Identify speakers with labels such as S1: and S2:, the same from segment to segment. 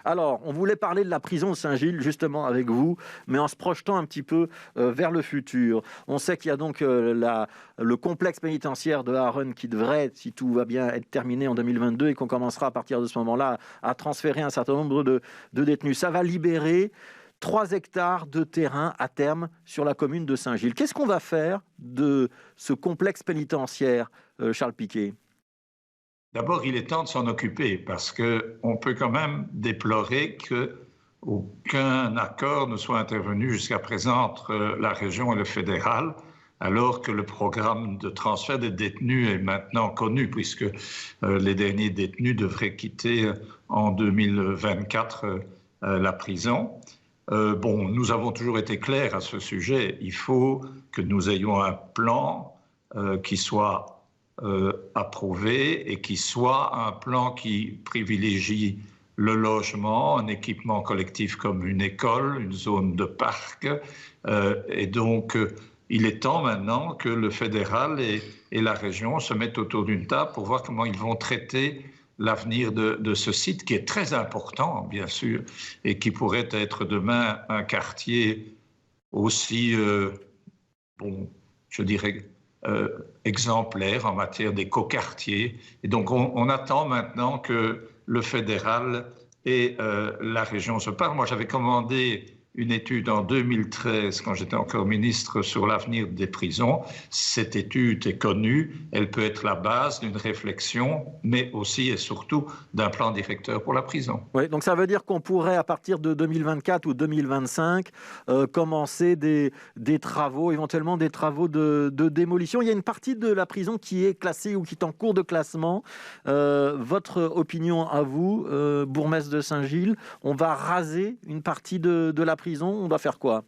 S1: Alors, on voulait parler de la prison de Saint-Gilles, justement, avec vous, mais en se projetant un petit peu vers le futur. On sait qu'il y a donc le complexe pénitentiaire de Harren qui devrait, si tout va bien, être terminé en 2022 et qu'on commencera à partir de ce moment-là à transférer un certain nombre de détenus. Ça va libérer 3 hectares de terrain à terme sur la commune de Saint-Gilles. Qu'est-ce qu'on va faire de ce complexe pénitentiaire, Charles Piquet?
S2: D'abord, il est temps de s'en occuper parce qu'on peut quand même déplorer qu'aucun accord ne soit intervenu jusqu'à présent entre la région et le fédéral, alors que le programme de transfert des détenus est maintenant connu, puisque les derniers détenus devraient quitter en 2024 la prison. Nous avons toujours été clairs à ce sujet. Il faut que nous ayons un plan qui soit approuvé et qui soit un plan qui privilégie le logement, un équipement collectif comme une école, une zone de parc. Et donc, il est temps maintenant que le fédéral et la région se mettent autour d'une table pour voir comment ils vont traiter l'avenir de ce site qui est très important, bien sûr, et qui pourrait être demain un quartier aussi, je dirais, exemplaire en matière d'écoquartier. Et donc, on attend maintenant que le fédéral et la région se parlent. Moi, j'avais commandé une étude en 2013, quand j'étais encore ministre, sur l'avenir des prisons. Cette étude est connue, elle peut être la base d'une réflexion, mais aussi et surtout d'un plan directeur pour la prison.
S1: Oui, donc ça veut dire qu'on pourrait, à partir de 2024 ou 2025, commencer des travaux, éventuellement des travaux de démolition. Il y a une partie de la prison qui est classée ou qui est en cours de classement. Votre opinion à vous, bourgmestre de Saint-Gilles, on va raser une partie de la prison, on doit faire quoi?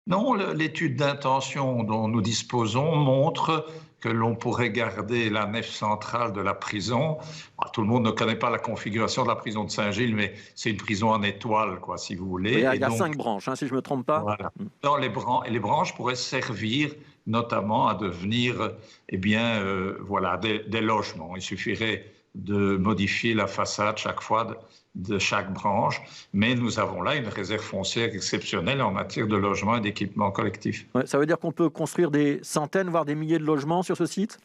S2: Non, l'étude d'intention dont nous disposons montre que l'on pourrait garder la nef centrale de la prison. Tout le monde ne connaît pas la configuration de la prison de Saint-Gilles, mais c'est une prison en étoile, quoi, si vous voulez.
S1: Il y a 5 branches, hein, si je ne me trompe pas.
S2: Voilà. Dans les branches pourraient servir notamment à devenir des logements. Il suffirait de modifier la façade chaque fois de chaque branche, mais nous avons là une réserve foncière exceptionnelle en matière de logement et d'équipement collectif.
S1: Ouais, ça veut dire qu'on peut construire des centaines, voire des milliers de logements sur ce site?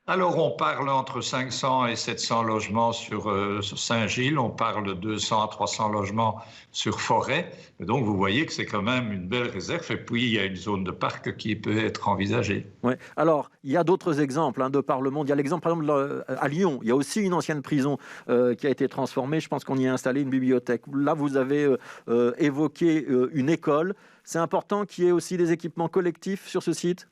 S2: Alors, on parle entre 500 et 700 logements sur Saint-Gilles, on parle de 200 à 300 logements sur Forêt. Et donc, vous voyez que c'est quand même une belle réserve. Et puis, il y a une zone de parc qui peut être envisagée.
S1: Ouais. Alors, il y a d'autres exemples de par le monde. Il y a l'exemple, par exemple, à Lyon. Il y a aussi une ancienne prison qui a été transformée. Je pense qu'on y a installé une bibliothèque. Là, vous avez évoqué une école. C'est important qu'il y ait aussi des équipements collectifs sur ce site?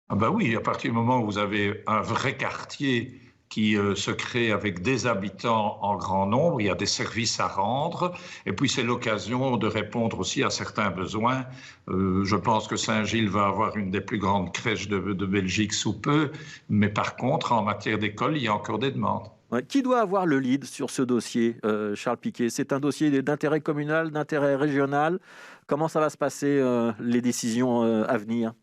S2: Ah ben oui, à partir du moment où vous avez un vrai quartier qui se crée avec des habitants en grand nombre, il y a des services à rendre, et puis c'est l'occasion de répondre aussi à certains besoins. Je pense que Saint-Gilles va avoir une des plus grandes crèches de Belgique sous peu, mais par contre, en matière d'école, il y a encore des demandes.
S1: Ouais. Qui doit avoir le lead sur ce dossier, Charles Piquet? C'est un dossier d'intérêt communal, d'intérêt régional. Comment ça va se passer, les décisions à venir?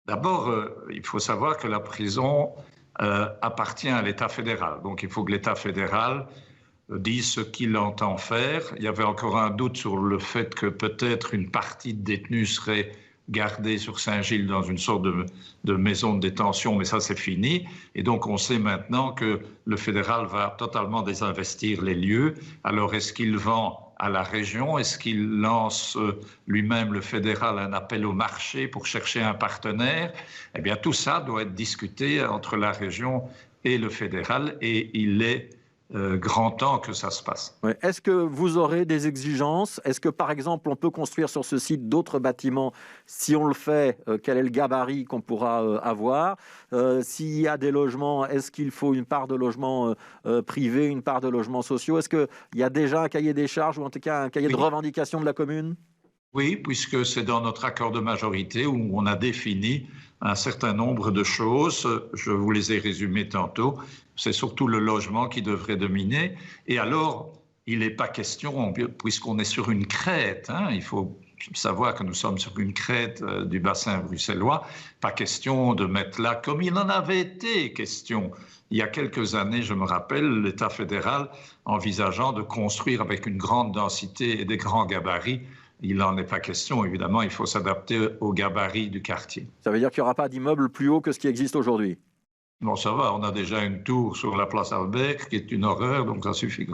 S2: D'abord, il faut savoir que la prison appartient à l'État fédéral. Donc, il faut que l'État fédéral dise ce qu'il entend faire. Il y avait encore un doute sur le fait que peut-être une partie de détenus serait gardée sur Saint-Gilles dans une sorte de maison de détention, mais ça, c'est fini. Et donc, on sait maintenant que le fédéral va totalement désinvestir les lieux. Alors, est-ce qu'il vend à la région? Est-ce qu'il lance lui-même, le fédéral, un appel au marché pour chercher un partenaire? Eh bien, tout ça doit être discuté entre la région et le fédéral et il est grand temps que ça se passe.
S1: Ouais. Est-ce que vous aurez des exigences? Est-ce que, par exemple, on peut construire sur ce site d'autres bâtiments? Si on le fait, quel est le gabarit qu'on pourra avoir? S'il y a des logements, est-ce qu'il faut une part de logements privés, une part de logements sociaux? Est-ce qu'il y a déjà un cahier des charges ou en tout cas un cahier de revendication de la commune?
S2: Oui, puisque c'est dans notre accord de majorité où on a défini un certain nombre de choses. Je vous les ai résumées tantôt. C'est surtout le logement qui devrait dominer. Et alors, il n'est pas question, puisqu'on est sur une crête, il faut savoir que nous sommes sur une crête du bassin bruxellois. Pas question de mettre là, comme il en avait été question il y a quelques années, je me rappelle, l'État fédéral envisageant de construire avec une grande densité et des grands gabarits. Il n'en est pas question, évidemment, il faut s'adapter aux gabarits du quartier.
S1: Ça veut dire qu'il n'y aura pas d'immeuble plus haut que ce qui existe aujourd'hui?
S2: Bon, ça va, on a déjà une tour sur la place Albert qui est une horreur, donc ça suffit.